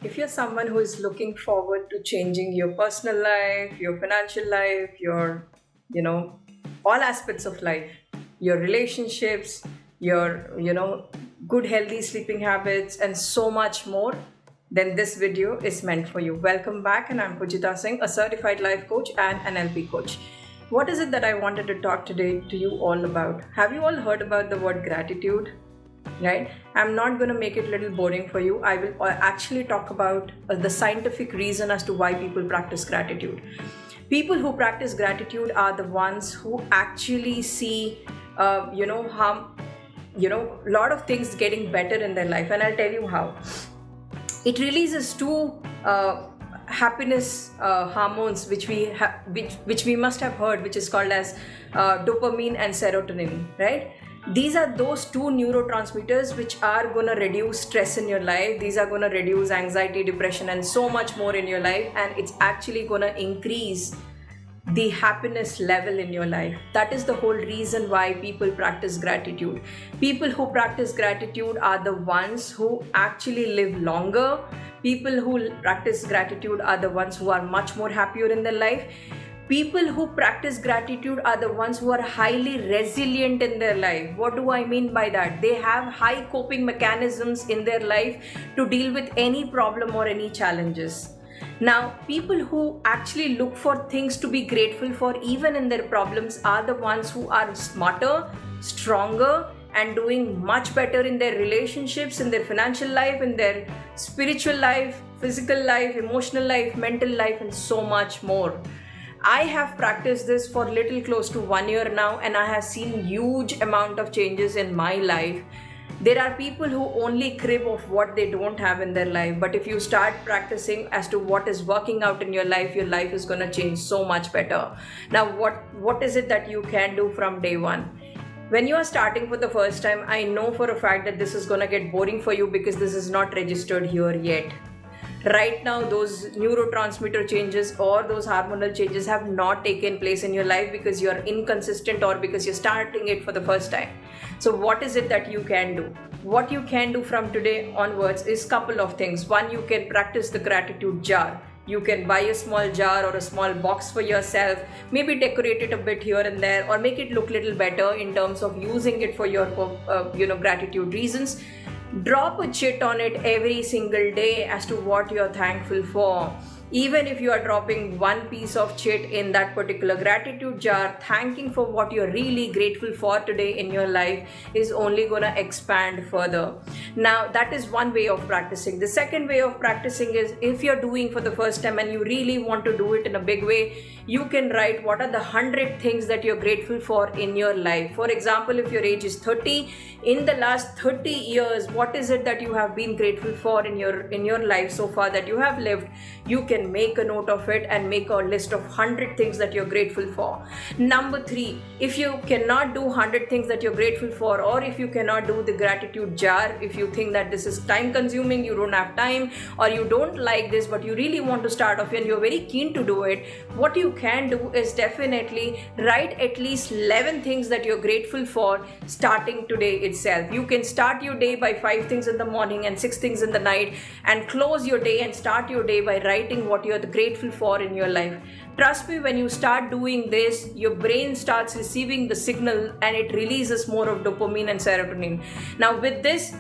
if you're someone who is looking forward to changing your personal life, your financial life, you know, all aspects of life, your relationships, your good healthy sleeping habits, and so much more, then this video is meant for you. Welcome back, and I'm Pujita Singh, a certified life coach and NLP coach. What is it that I wanted to talk today to you all about? Have you all heard about the word gratitude? Right? I'm not going to make it a little boring for you. I will actually talk about the scientific reason as to why people practice gratitude. People who practice gratitude are the ones who actually see, a lot of things getting better in their life, and I'll tell you how. It releases two happiness hormones which we must have heard, which is called as dopamine and serotonin, right? These are those two neurotransmitters which are going to reduce stress in your life. These are going to reduce anxiety, depression, and so much more in your life, and it's actually going to increase the happiness level in your life. That is the whole reason why people practice gratitude. People who practice gratitude are the ones who actually live longer. People who practice gratitude are the ones who are much more happier in their life. People who practice gratitude are the ones who are highly resilient in their life. What do I mean by that? They have high coping mechanisms in their life to deal with any problem or any challenges. Now, people who actually look for things to be grateful for even in their problems are the ones who are smarter, stronger, and doing much better in their relationships, in their financial life, in their spiritual life, physical life, emotional life, mental life, and so much more. I have practiced this for little close to 1 year now, and I have seen huge amount of changes in my life. There are people who only crib of what they don't have in their life, but if you start practicing as to what is working out in your life is going to change so much better. Now, what is it that you can do from day one? When you are starting for the first time, I know for a fact that this is going to get boring for you because this is not registered here yet. Right now, those neurotransmitter changes or those hormonal changes have not taken place in your life because you are inconsistent or because you're starting it for the first time. So what is it that you can do? What you can do from today onwards is a couple of things. One, you can practice the gratitude jar. You can buy a small jar or a small box for yourself, maybe decorate it a bit here and there, or make it look a little better in terms of using it for your gratitude reasons. Drop a chit on it every single day as to what you're thankful for. Even if you are dropping one piece of chit in that particular gratitude jar, thanking for what you're really grateful for today in your life is only going to expand further. Now, that is one way of practicing. The second way of practicing is, if you're doing for the first time and you really want to do it in a big way, you can write what are the 100 things that you're grateful for in your life. For example, if your age is 30, in the last 30 years, what is it that you have been grateful for in your life so far that you have lived? You can make a note of it and make a list of 100 things that you're grateful for. Number 3, if you cannot do 100 things that you're grateful for, or if you cannot do the gratitude jar, if you think that this is time consuming, you don't have time, or you don't like this but you really want to start off and you're very keen to do it, what you can do is definitely write at least 11 things that you're grateful for starting today itself. You can start your day by 5 things in the morning and 6 things in the night, and close your day and start your day by writing what you're grateful for in your life. Trust me, when you start doing this, your brain starts receiving the signal and it releases more of dopamine and serotonin. Now, with this,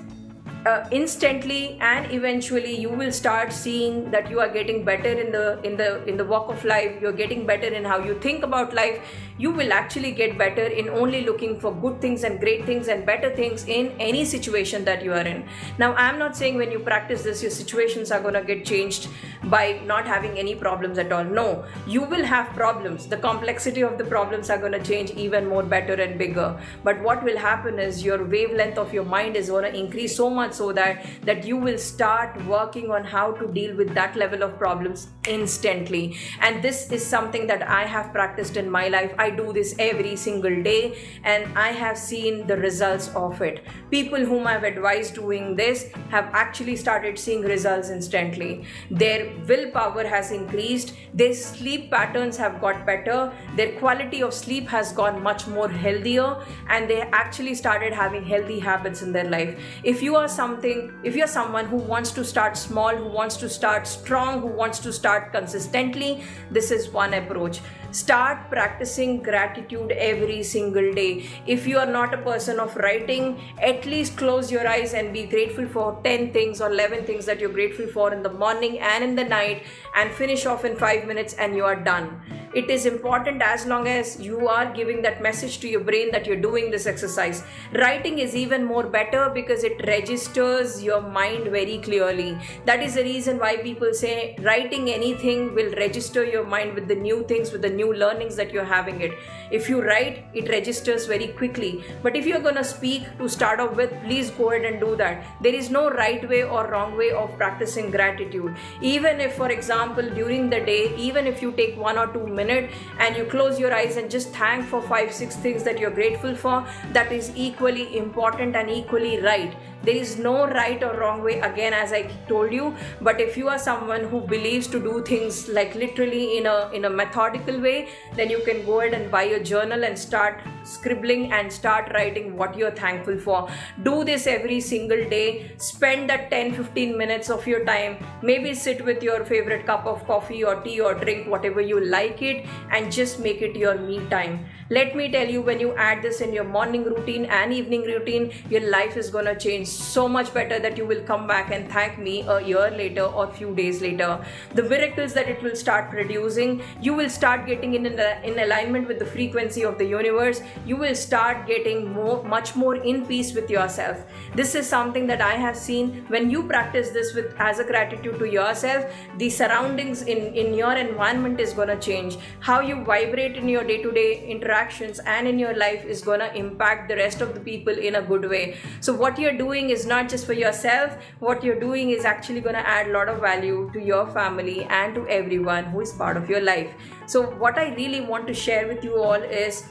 instantly and eventually you will start seeing that you are getting better in the walk of life. You're getting better in how you think about life. You will actually get better in only looking for good things and great things and better things in any situation that you are in. Now, I'm not saying when you practice this your situations are going to get changed by not having any problems at all. No, you will have problems. The complexity of the problems are going to change even more better and bigger. But what will happen is your wavelength of your mind is going to increase so much so that you will start working on how to deal with that level of problems instantly. And this is something that I have practiced in my life. I do this every single day and I have seen the results of it. People whom I've advised doing this have actually started seeing results instantly. Their willpower has increased, their sleep patterns have got better, their quality of sleep has gone much more healthier, and they actually started having healthy habits in their life. If you are you're someone who wants to start small, who wants to start strong, who wants to start consistently, this is one approach. Start practicing gratitude every single day. If you are not a person of writing, at least close your eyes and be grateful for 10 things or 11 things that you're grateful for in the morning and in the night, and finish off in 5 minutes and you are done. It is important as long as you are giving that message to your brain that you're doing this exercise. Writing is even more better because it registers your mind very clearly. That is the reason why people say writing anything will register your mind with the new things, with the new learnings that you're having it. If you write, it registers very quickly. But if you're going to speak to start off with, please go ahead and do that. There is no right way or wrong way of practicing gratitude. Even if, for example, during the day, even if you take 1 or 2 minutes and you close your eyes and just thank for 5-6 things that you're grateful for, that is equally important and equally right. There is no right or wrong way, again, as I told you. But if you are someone who believes to do things like literally in a methodical way, then you can go ahead and buy a journal and start scribbling and start writing what you're thankful for. Do this every single day. Spend that 10-15 minutes of your time. Maybe sit with your favorite cup of coffee or tea or drink whatever you like it, and just make it your me time. Let me tell you, when you add this in your morning routine and evening routine, your life is gonna change so much better that you will come back and thank me a year later or a few days later. The miracles that it will start producing, you will start getting in alignment with the frequency of the universe. You will start getting much more in peace with yourself. This is something that I have seen. When you practice this as a gratitude to yourself, the surroundings in your environment is gonna change. How you vibrate in your day-to-day interactions and in your life is gonna impact the rest of the people in a good way. So what you're doing is not just for yourself. What you're doing is actually gonna add a lot of value to your family and to everyone who is part of your life. So what I really want to share with you all is,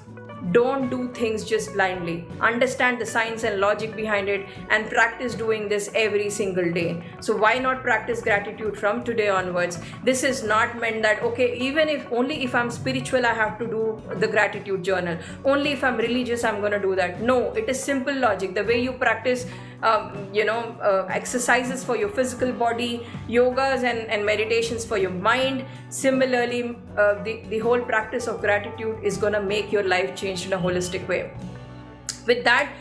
don't do things just blindly. Understand the science and logic behind it and practice doing this every single day. So why not practice gratitude from today onwards? This is not meant that, okay, even if only if I'm spiritual I have to do the gratitude journal. Only if I'm religious I'm going to do that. No, it is simple logic. The way you practice exercises for your physical body, yogas and meditations for your mind. Similarly, the whole practice of gratitude is going to make your life change in a holistic way. With that,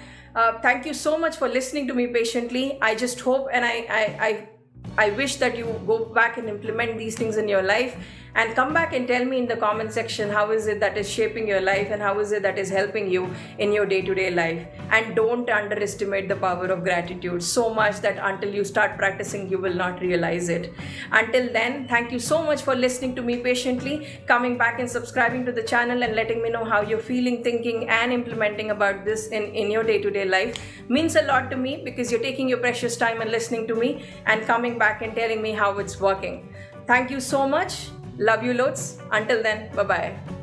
thank you so much for listening to me patiently. I just hope and I wish that you go back and implement these things in your life, and come back and tell me in the comment section how is it that is shaping your life and how is it that is helping you in your day-to-day life. And don't underestimate the power of gratitude so much that until you start practicing you will not realize it. Until then, thank you so much for listening to me patiently, coming back and subscribing to the channel and letting me know how you're feeling, thinking and implementing about this in your day-to-day life. Means a lot to me because you're taking your precious time and listening to me and coming back and telling me how it's working. Thank you so much. Love you loads. Until then, bye-bye.